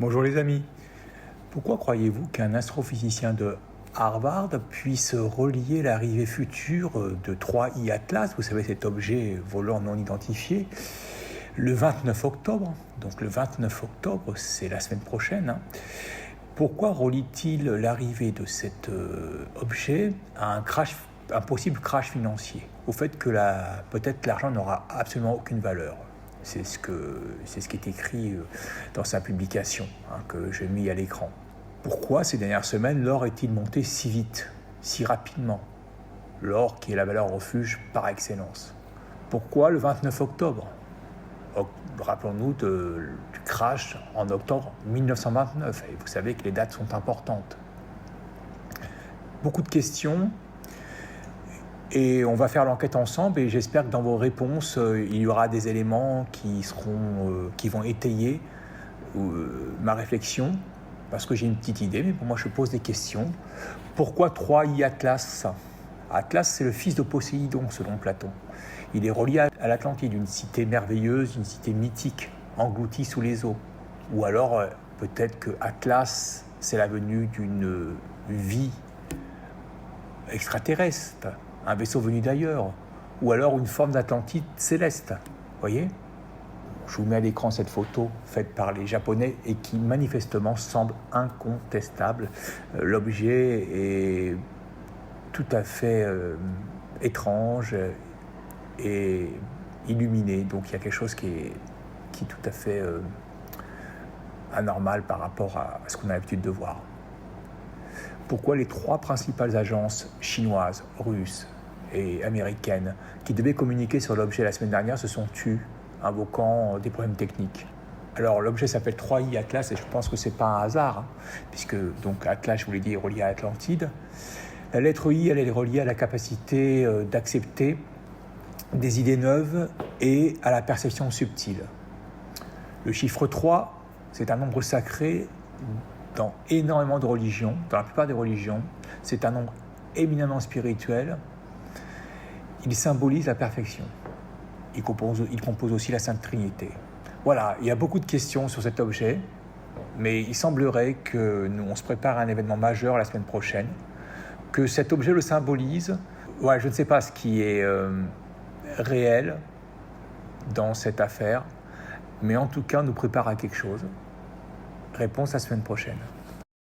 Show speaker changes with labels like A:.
A: Bonjour les amis. Pourquoi croyez-vous qu'un astrophysicien de Harvard puisse relier l'arrivée future de 3I Atlas, vous savez cet objet volant non identifié, le 29 octobre, donc le 29 octobre c'est la semaine prochaine, pourquoi relie-t-il l'arrivée de cet objet à un possible crash financier, au fait que peut-être l'argent n'aura absolument aucune valeur? C'est ce qui est écrit dans sa publication que j'ai mis à l'écran. Pourquoi ces dernières semaines l'or est-il monté si vite, si rapidement? L'or qui est la valeur refuge par excellence. Pourquoi le 29 octobre? Rappelons-nous du crash en octobre 1929. Et vous savez que les dates sont importantes. Beaucoup de questions. Et on va faire l'enquête ensemble et j'espère que dans vos réponses, il y aura des éléments qui vont étayer ma réflexion, parce que j'ai une petite idée, mais pour moi je pose des questions. Pourquoi 3I Atlas? Atlas, c'est le fils de Poséidon, selon Platon. Il est relié à l'Atlantide, une cité merveilleuse, une cité mythique, engloutie sous les eaux. Ou alors, peut-être que Atlas, c'est la venue d'une vie extraterrestre, un vaisseau venu d'ailleurs, ou alors une forme d'Atlantide céleste. Voyez ? Je vous mets à l'écran cette photo faite par les Japonais et qui manifestement semble incontestable. L'objet est tout à fait étrange et illuminé, donc il y a quelque chose qui est tout à fait anormal par rapport à ce qu'on a l'habitude de voir. Pourquoi les trois principales agences chinoises, russes et américaines qui devaient communiquer sur l'objet la semaine dernière se sont tues, invoquant des problèmes techniques? Alors l'objet s'appelle 3I Atlas et je pense que ce n'est pas un hasard, puisque donc Atlas, je vous l'ai dit, est relié à Atlantide. La lettre I, elle est reliée à la capacité d'accepter des idées neuves et à la perception subtile. Le chiffre 3, c'est un nombre sacré dans énormément de religions, dans la plupart des religions. C'est un nombre éminemment spirituel. Il symbolise la perfection. Il compose aussi la Sainte Trinité. Voilà, il y a beaucoup de questions sur cet objet, mais il semblerait que on se prépare à un événement majeur la semaine prochaine, que cet objet le symbolise. Ouais, je ne sais pas ce qui est réel dans cette affaire, mais en tout cas, on nous prépare à quelque chose. Réponse la semaine prochaine.